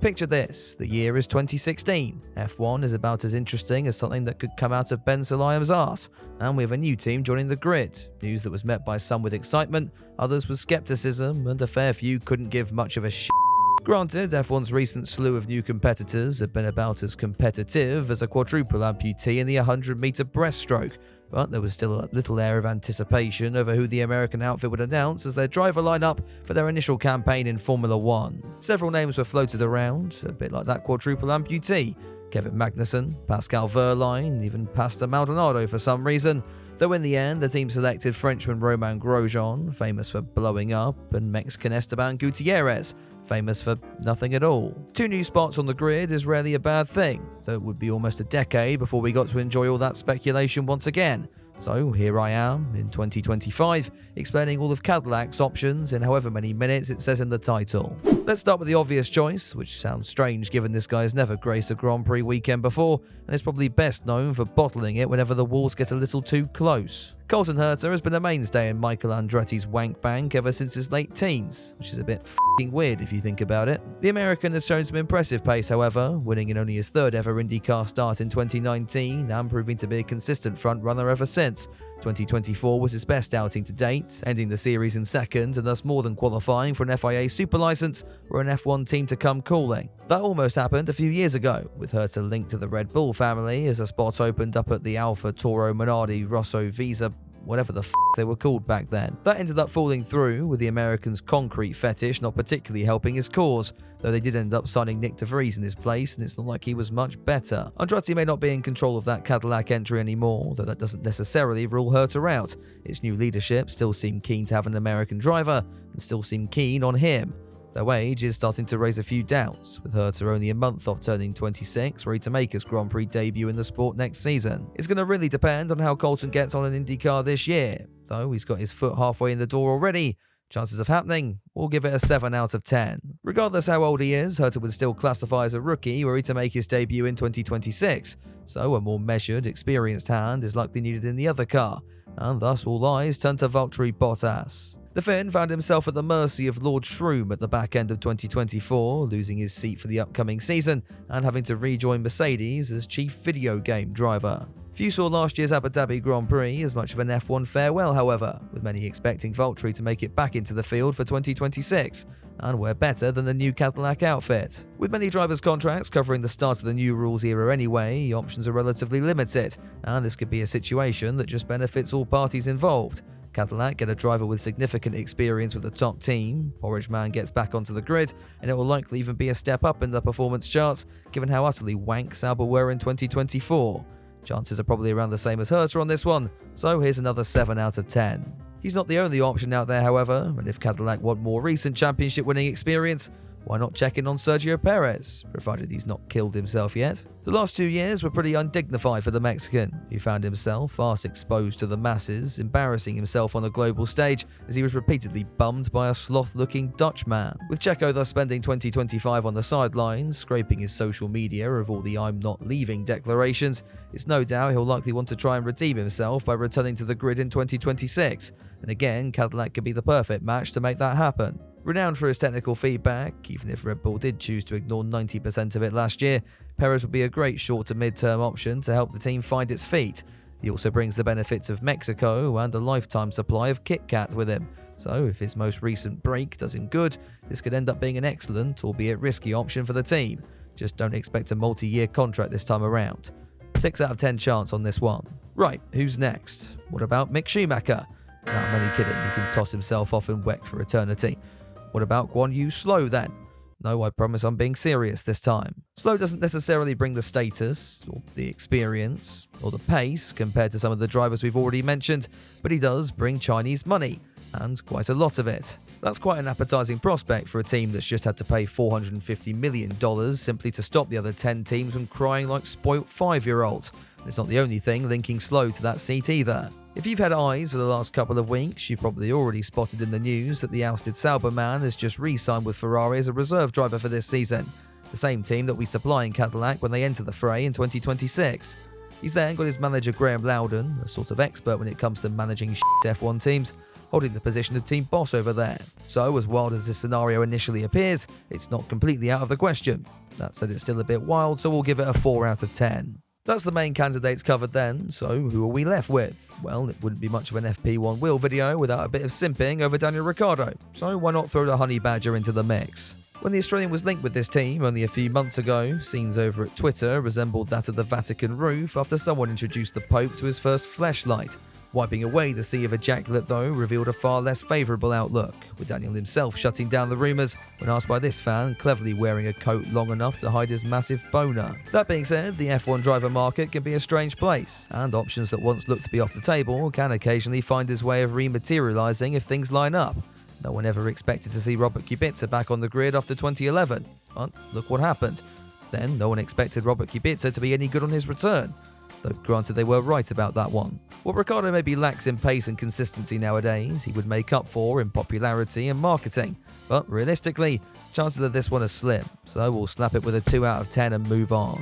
Picture this, the year is 2016. F1 is about as interesting as something that could come out of Ben Sulayem's arse, and we have a new team joining the grid. News that was met by some with excitement, others with skepticism, and a fair few couldn't give much of a shit. Granted, F1's recent slew of new competitors have been about as competitive as a quadruple amputee in the 100-meter breaststroke, but there was still a little air of anticipation over who the American outfit would announce as their driver lineup for their initial campaign in Formula 1. Several names were floated around, a bit like that quadruple amputee: Kevin Magnussen, Pascal Wehrlein, even Pastor Maldonado for some reason, though in the end the team selected Frenchman Romain Grosjean, famous for blowing up, and Mexican Esteban Gutierrez, famous for nothing at all. 2 new spots on the grid is rarely a bad thing, though it would be almost a decade before we got to enjoy all that speculation once again. So here I am, in 2025, explaining all of Cadillac's options in however many minutes it says in the title. Let's start with the obvious choice, which sounds strange given this guy has never graced a Grand Prix weekend before, and is probably best known for bottling it whenever the walls get a little too close. Colton Herta has been a mainstay in Michael Andretti's wank bank ever since his late teens, which is a bit f***ing weird if you think about it. The American has shown some impressive pace, however, winning in only his 3rd ever IndyCar start in 2019 and proving to be a consistent front-runner ever since. 2024 was his best outing to date, ending the series in 2nd and thus more than qualifying for an FIA super license or an F1 team to come calling. That almost happened a few years ago, with Herta linked to the Red Bull family as a spot opened up at the Alfa Toro Minardi Rosso Visa, whatever the f*** they were called back then. That ended up falling through, with the American's concrete fetish not particularly helping his cause, though they did end up signing Nick de Vries in his place, and it's not like he was much better. Andretti may not be in control of that Cadillac entry anymore, though that doesn't necessarily rule Herta out. Its new leadership still seem keen to have an American driver, and still seem keen on him. Their age is starting to raise a few doubts, with Herta only a month off turning 26, ready to make his Grand Prix debut in the sport next season. It's going to really depend on how Colton gets on an IndyCar this year, though he's got his foot halfway in the door already. Chances of happening, we'll give it a 7 out of 10. Regardless how old he is, Herta would still classify as a rookie were he to make his debut in 2026, so a more measured, experienced hand is likely needed in the other car, and thus all eyes turn to Valtteri Bottas. The Finn found himself at the mercy of Lord Shroom at the back end of 2024, losing his seat for the upcoming season and having to rejoin Mercedes as chief video game driver. Few saw last year's Abu Dhabi Grand Prix as much of an F1 farewell, however, with many expecting Valtteri to make it back into the field for 2026, and we're better than the new Cadillac outfit. With many drivers' contracts covering the start of the new rules era anyway, options are relatively limited, and this could be a situation that just benefits all parties involved. Cadillac get a driver with significant experience with the top team, Porridge Man gets back onto the grid, and it will likely even be a step up in the performance charts given how utterly wank Sauber were in 2024. Chances are probably around the same as Herta on this one, so here's another 7 out of 10. He's not the only option out there, however, and if Cadillac want more recent championship winning experience, why not check in on Sergio Perez, provided he's not killed himself yet? The last 2 years were pretty undignified for the Mexican, who found himself fast exposed to the masses, embarrassing himself on a global stage as he was repeatedly bummed by a sloth-looking Dutchman. With Checo thus spending 2025 on the sidelines, scraping his social media of all the "I'm not leaving" declarations, it's no doubt he'll likely want to try and redeem himself by returning to the grid in 2026, and again, Cadillac could be the perfect match to make that happen. Renowned for his technical feedback, even if Red Bull did choose to ignore 90% of it last year, Perez would be a great short to mid-term option to help the team find its feet. He also brings the benefits of Mexico and a lifetime supply of Kit Kat with him, so if his most recent break does him good, this could end up being an excellent, albeit risky option for the team. Just don't expect a multi-year contract this time around. 6 out of 10 chance on this one. Right, who's next? What about Mick Schumacher? No, I'm only kidding, he can toss himself off and WEC for eternity. What about Guanyu Zhou then? No, I promise I'm being serious this time. Zhou doesn't necessarily bring the status, or the experience, or the pace compared to some of the drivers we've already mentioned, but he does bring Chinese money, and quite a lot of it. That's quite an appetizing prospect for a team that's just had to pay $450 million simply to stop the other 10 teams from crying like spoilt 5-year-olds. And it's not the only thing linking Zhou to that seat either. If you've had eyes for the last couple of weeks, you've probably already spotted in the news that the ousted Sauber man has just re-signed with Ferrari as a reserve driver for this season, the same team that we supply in Cadillac when they enter the fray in 2026. He's then got his manager Graham Loudon, a sort of expert when it comes to managing F1 teams, holding the position of team boss over there. So, as wild as this scenario initially appears, it's not completely out of the question. That said, it's still a bit wild, so we'll give it a 4 out of 10. That's the main candidates covered then, so who are we left with? Well, it wouldn't be much of an FP1 wheel video without a bit of simping over Daniel Ricciardo, so why not throw the honey badger into the mix? When the Australian was linked with this team only a few months ago, scenes over at Twitter resembled that of the Vatican roof after someone introduced the Pope to his first fleshlight. Wiping away the sea of ejaculate, though, revealed a far less favourable outlook, with Daniel himself shutting down the rumours when asked by this fan cleverly wearing a coat long enough to hide his massive boner. That being said, the F1 driver market can be a strange place, and options that once looked to be off the table can occasionally find his way of rematerialising if things line up. No one ever expected to see Robert Kubica back on the grid after 2011, but look what happened. Then no one expected Robert Kubica to be any good on his return, though granted they were right about that one. What Ricciardo maybe lacks in pace and consistency nowadays, he would make up for in popularity and marketing, but realistically, chances of this one are slim, so we'll slap it with a 2 out of 10 and move on.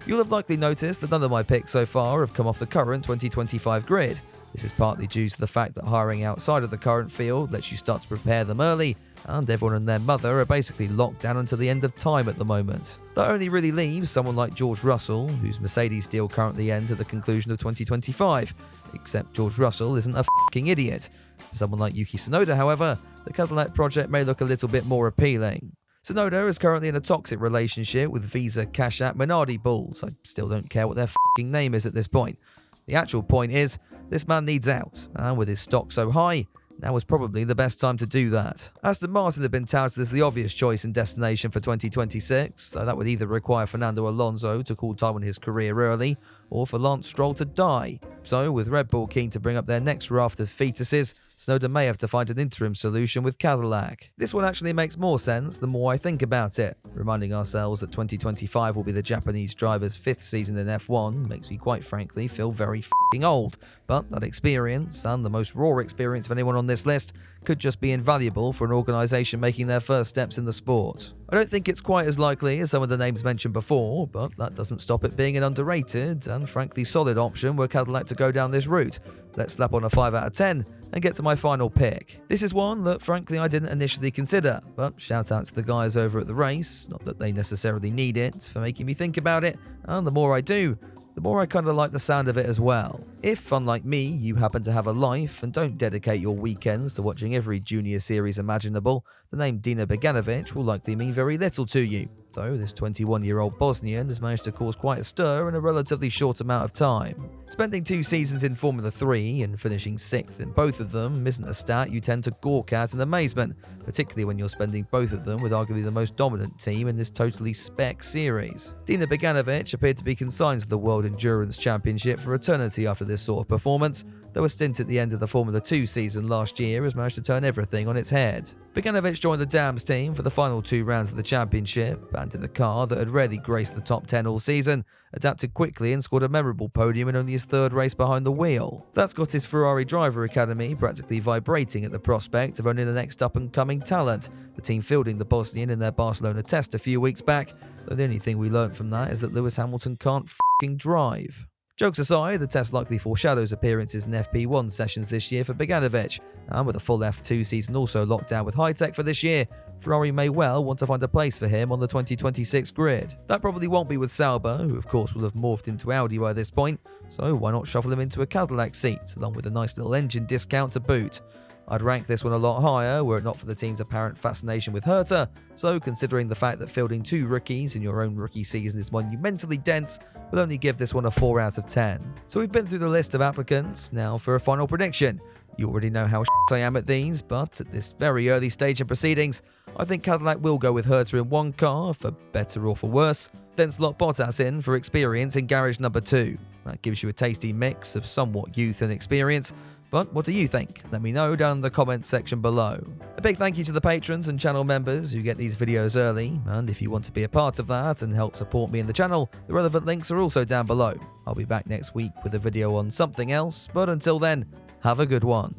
You'll have likely noticed that none of my picks so far have come off the current 2025 grid. This is partly due to the fact that hiring outside of the current field lets you start to prepare them early, and everyone and their mother are basically locked down until the end of time at the moment. That only really leaves someone like George Russell, whose Mercedes deal currently ends at the conclusion of 2025, except George Russell isn't a f***ing idiot. For someone like Yuki Tsunoda, however, the Cadillac project may look a little bit more appealing. Tsunoda is currently in a toxic relationship with Visa Cash App Minardi Bulls. I still don't care what their f***ing name is at this point. The actual point is, this man needs out, and with his stock so high, now is probably the best time to do that. Aston Martin have been touted as the obvious choice and destination for 2026, though that would either require Fernando Alonso to call time on his career early, or for Lance Stroll to die. So, with Red Bull keen to bring up their next raft of fetuses, Tsunoda may have to find an interim solution with Cadillac. This one actually makes more sense the more I think about it. Reminding ourselves that 2025 will be the Japanese driver's 5th season in F1 makes me quite frankly feel very f***ing old. But that experience, and the most raw experience of anyone on this list, could just be invaluable for an organisation making their first steps in the sport. I don't think it's quite as likely as some of the names mentioned before, but that doesn't stop it being an underrated and frankly solid option were Cadillac to go down this route. Let's slap on a 5 out of 10 and get to my final pick. This is one that frankly I didn't initially consider, but shout out to the guys over at the race, not that they necessarily need it, for making me think about it, and the more I do, the more I kind of like the sound of it as well. If, unlike me, you happen to have a life and don't dedicate your weekends to watching every junior series imaginable, the name Dino Beganovic will likely mean very little to you, though this 21-year-old Bosnian has managed to cause quite a stir in a relatively short amount of time. Spending 2 seasons in Formula 3 and finishing 6th in both of them isn't a stat you tend to gawk at in amazement, particularly when you're spending both of them with arguably the most dominant team in this totally spec series. Dino Beganovic appeared to be consigned to the World Endurance Championship for eternity after this sort of performance, though a stint at the end of the Formula 2 season last year has managed to turn everything on its head. Beganovic joined the Dams team for the final 2 rounds of the championship, and in a car that had rarely graced the top 10 all season, adapted quickly and scored a memorable podium in only his 3rd race behind the wheel. That's got his Ferrari driver academy practically vibrating at the prospect of owning the next up-and-coming talent, the team fielding the Bosnian in their Barcelona test a few weeks back, though the only thing we learned from that is that Lewis Hamilton can't f***ing drive. Jokes aside, the test likely foreshadows appearances in FP1 sessions this year for Beganovic, and with a full F2 season also locked down with high-tech for this year, Ferrari may well want to find a place for him on the 2026 grid. That probably won't be with Sauber, who of course will have morphed into Audi by this point, so why not shuffle him into a Cadillac seat, along with a nice little engine discount to boot. I'd rank this one a lot higher were it not for the team's apparent fascination with Herta, so considering the fact that fielding 2 rookies in your own rookie season is monumentally dense, we'll only give this one a 4 out of 10. So we've been through the list of applicants, now for a final prediction. You already know how I am at these, but at this very early stage in proceedings, I think Cadillac will go with Herta in one car, for better or for worse, then slot Bottas in for experience in garage number 2. That gives you a tasty mix of somewhat youth and experience. But what do you think? Let me know down in the comments section below. A big thank you to the patrons and channel members who get these videos early, and if you want to be a part of that and help support me in the channel, the relevant links are also down below. I'll be back next week with a video on something else, but until then, have a good one.